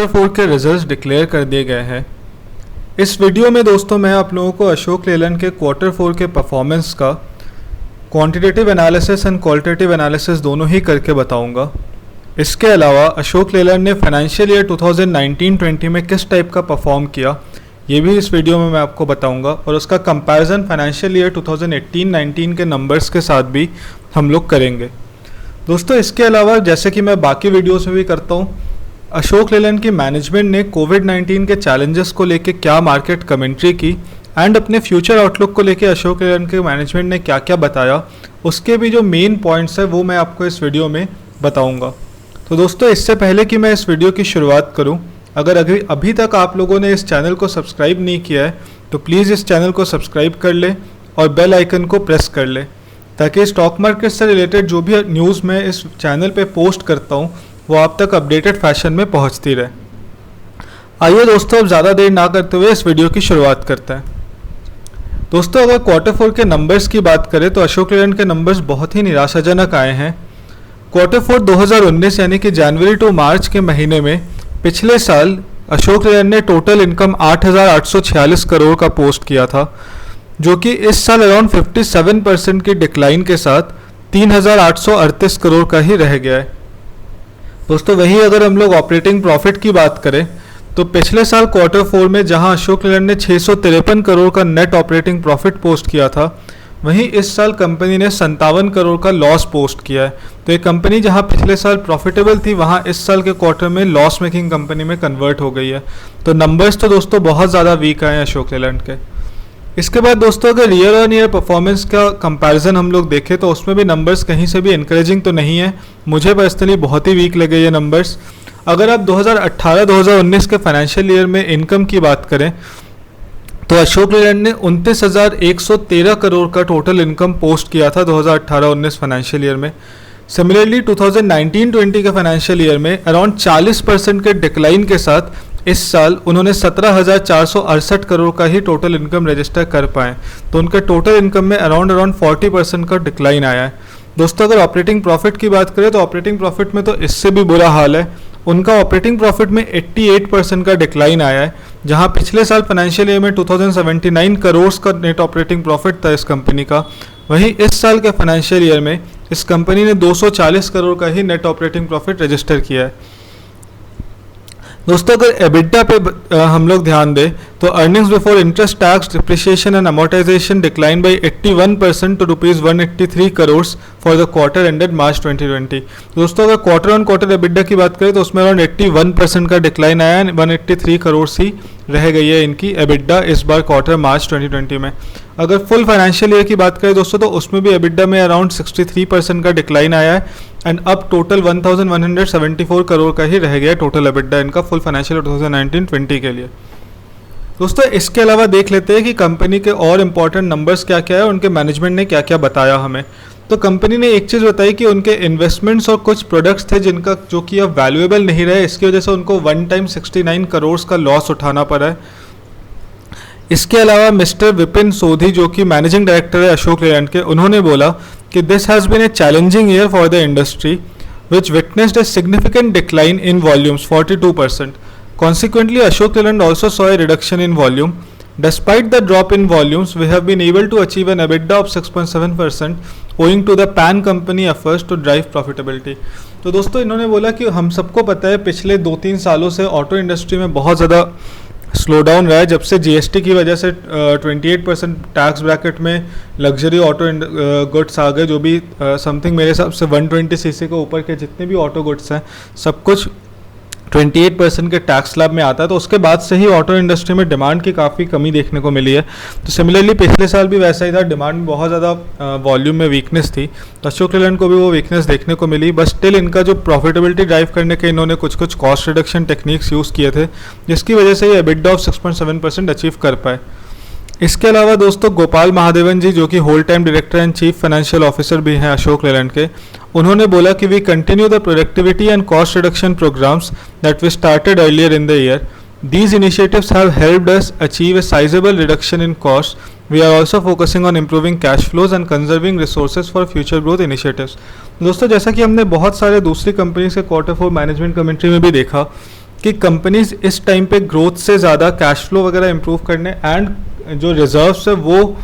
4 के results declare कर दिए गए हैं। इस वीडियो में दोस्तों मैं आप लोगों को अशोक लेलैंड के Q4 के परफॉर्मेंस का quantitative analysis and qualitative analysis दोनों ही करके बताऊंगा। इसके अलावा अशोक लेलैंड ने फाइनेंशियल ईयर 2019-20 में किस टाइप का परफॉर्म किया ये भी इस वीडियो में मैं आपको बताऊंगा और उसका कंपैरिजन फाइनेंशियल ईयर 2018-19 के नंबर्स के साथ भी हम लोग करेंगे। दोस्तों इसके अलावा जैसे कि मैं बाकी वीडियोस में भी करता हूँ, अशोक लेलैंड की मैनेजमेंट ने कोविड-19 के चैलेंजेस को लेके क्या मार्केट कमेंट्री की एंड अपने फ्यूचर आउटलुक को लेके अशोक लेलैंड के मैनेजमेंट ने क्या क्या बताया, उसके भी जो मेन पॉइंट्स है वो मैं आपको इस वीडियो में बताऊंगा। तो दोस्तों इससे पहले कि मैं इस वीडियो की शुरुआत करूं, अगर अभी तक आप लोगों ने इस चैनल को सब्सक्राइब नहीं किया है तो प्लीज़ इस चैनल को सब्सक्राइब कर ले और बेल आइकन को प्रेस कर ले ताकि स्टॉक मार्केट से रिलेटेड जो भी न्यूज़ मैं इस चैनल पे पोस्ट करता हूँ वो आप तक अपडेटेड फैशन में पहुँचती रहे। आइए दोस्तों अब ज़्यादा देर ना करते हुए इस वीडियो की शुरुआत करते हैं। दोस्तों अगर Q4 के नंबर्स की बात करें तो अशोक लेलैंड के नंबर्स बहुत ही निराशाजनक आए हैं। Q4 2019 यानी कि जनवरी टू मार्च के महीने में पिछले साल अशोक लेलैंड ने टोटल इनकम 8,846 करोड़ का पोस्ट किया था, जो कि इस साल अराउंड 57% की डिक्लाइन के साथ 3,838 करोड़ का ही रह गया है। दोस्तों वहीं अगर हम लोग ऑपरेटिंग प्रॉफिट की बात करें तो पिछले साल Q4 में जहां अशोक लेलैंड ने 653 करोड़ का नेट ऑपरेटिंग प्रॉफिट पोस्ट किया था, वहीं इस साल कंपनी ने 57 करोड़ का लॉस पोस्ट किया है। तो ये कंपनी जहां पिछले साल प्रॉफिटेबल थी वहां इस साल के क्वार्टर में लॉस मेकिंग कंपनी में कन्वर्ट हो गई है। तो नंबर्स तो दोस्तों बहुत ज़्यादा वीक आए हैं अशोक लेलैंड के। इसके बाद दोस्तों अगर ईयर ऑन ईयर परफॉर्मेंस का कंपैरिजन हम लोग देखें तो उसमें भी नंबर्स कहीं से भी इनकरेजिंग तो नहीं है। मुझे पर्सनली बहुत ही वीक लगे ये नंबर्स। अगर आप 2018-2019 के फाइनेंशियल ईयर में इनकम की बात करें तो अशोक लेलैंड ने 29,113 करोड़ का टोटल इनकम पोस्ट किया था 2018-19 फाइनेंशियल ईयर में। सिमिलरली 2019-20 के फाइनेंशियल ईयर में अराउंड 40% के डिक्लाइन के साथ इस साल उन्होंने 17,468 करोड़ का ही टोटल इनकम रजिस्टर कर पाए। तो उनके टोटल इनकम में अराउंड 40% का डिक्लाइन आया है। दोस्तों अगर ऑपरेटिंग प्रॉफिट की बात करें तो ऑपरेटिंग प्रॉफिट में तो इससे भी बुरा हाल है। उनका ऑपरेटिंग प्रॉफिट में 88% का डिक्लाइन आया है, जहां पिछले साल फाइनेंशियल ईयर में 2079 करोड़ का नेट ऑपरेटिंग प्रॉफिट था इस कंपनी का, वहीं इस साल के फाइनेंशियल ईयर में इस कंपनी ने 240 करोड़ का ही नेट ऑपरेटिंग प्रॉफिट रजिस्टर किया है। दोस्तों अगर एबिटा पे हम लोग ध्यान दें तो earnings before interest tax depreciation and amortization decline by 81% to ₹183 crore for the quarter ended March 2020। दोस्तों अगर क्वार्टर ऑन क्वार्टर एबिटा की बात करें तो उसमें अराउंड 81% का डिक्लाइन आया है। 183 करोड़ ही रह गई है इनकी एबिटा इस बार क्वार्टर मार्च 2020 में। अगर फुल फाइनेंशियल ईयर की बात करें दोस्तों तो उसमें भी एबिटा में अराउंड 63% का डिक्लाइन आया है एंड अब टोटल 1,174 करोड़ का ही रह गया टोटल एबिटा इनका फुल फाइनेंशियल 2019-20 के लिए। दोस्तों इसके अलावा देख लेते हैं कि कंपनी के और इम्पॉर्टेंट नंबर्स क्या क्या है, उनके मैनेजमेंट ने क्या क्या बताया हमें। तो कंपनी ने एक चीज़ बताई कि उनके इन्वेस्टमेंट्स और कुछ प्रोडक्ट्स थे जिनका जो कि अब वैल्यूएबल नहीं रहे, इसकी वजह से उनको वन टाइम 69 करोड़ का लॉस उठाना पड़ा है। इसके अलावा मिस्टर विपिन सोधी जो कि मैनेजिंग डायरेक्टर है अशोक लेलैंड के, उन्होंने बोला कि this has been a challenging year for the industry which witnessed a significant decline in volumes 42%. Consequently, Ashok Leyland also saw a reduction in volume. Despite the drop in volumes, we have been able to achieve an EBITDA of 6.7% owing to the pan company efforts to drive profitability. तो दोस्तों इन्होंने बोला कि हम सबको पता है पिछले 2-3 सालों से ऑटो इंडस्ट्री में बहुत ज़्यादा स्लो डाउन रहा है। जब से जीएसटी की वजह से 28% टैक्स ब्रैकेट में लग्जरी ऑटो गुड्स आ गए, जो भी समथिंग मेरे हिसाब से 120 सीसी के ऊपर के जितने भी ऑटो गुड्स हैं सब कुछ 28% के टैक्स स्लैब में आता है। तो उसके बाद से ही ऑटो इंडस्ट्री में डिमांड की काफ़ी कमी देखने को मिली है। तो सिमिलरली पिछले साल भी वैसा ही था, डिमांड में बहुत ज़्यादा वॉल्यूम में वीकनेस थी। तो अशोक लेलैंड को भी वो वीकनेस देखने को मिली, बट स्टिल इनका जो प्रॉफिटेबिलिटी ड्राइव करने के इन्होंने कुछ कॉस्ट रिडक्शन टेक्निक्स यूज़ किए थे, जिसकी वजह से ये एबिटा ऑफ 6.7% अचीव कर पाए। इसके अलावा दोस्तों गोपाल महादेवन जी जो कि whole time director and chief financial officer भी हैं अशोक लेलैंड के, उन्होंने बोला कि we continue the productivity and cost reduction programmes that we started earlier in the year. These initiatives have helped us achieve a sizable reduction in costs. We are also focusing on improving cash flows and conserving resources for future growth initiatives. दोस्तों जैसा कि हमने बहुत सारे दूसरी companies के Q4 management commentary में भी देखा कि कंपनीज इस टाइम पे ग्रोथ से ज़्यादा कैश फ्लो वगैरह इंप्रूव करने एंड जो रिजर्व्स है वो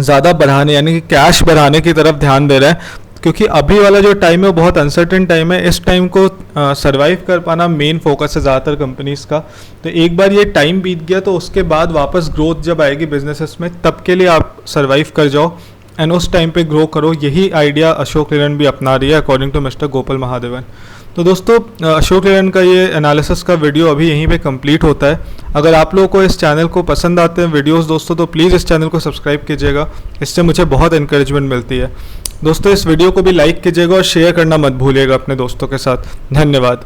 ज़्यादा बढ़ाने यानी कि कैश बढ़ाने की तरफ ध्यान दे रहे हैं, क्योंकि अभी वाला जो टाइम है वो बहुत अनसर्टेन टाइम है। इस टाइम को सरवाइव कर पाना मेन फोकस है ज़्यादातर कंपनीज़ का। तो एक बार ये टाइम बीत गया तो उसके बाद वापस ग्रोथ जब आएगी बिजनेसेस में, तब के लिए आप सरवाइव कर जाओ एंड उस टाइम पे ग्रो करो। यही आइडिया अशोक लेलैंड भी अपना रही है according to mister Gopal Mahadevan. तो दोस्तों अशोक लेलैंड का ये एनालिसिस का वीडियो अभी यहीं पे कंप्लीट होता है। अगर आप लोगों को इस चैनल को पसंद आते हैं वीडियोस दोस्तों, तो प्लीज़ इस चैनल को सब्सक्राइब कीजिएगा, इससे मुझे बहुत इंकरेजमेंट मिलती है। दोस्तों इस वीडियो को भी लाइक कीजिएगा और शेयर करना मत भूलिएगा अपने दोस्तों के साथ। धन्यवाद।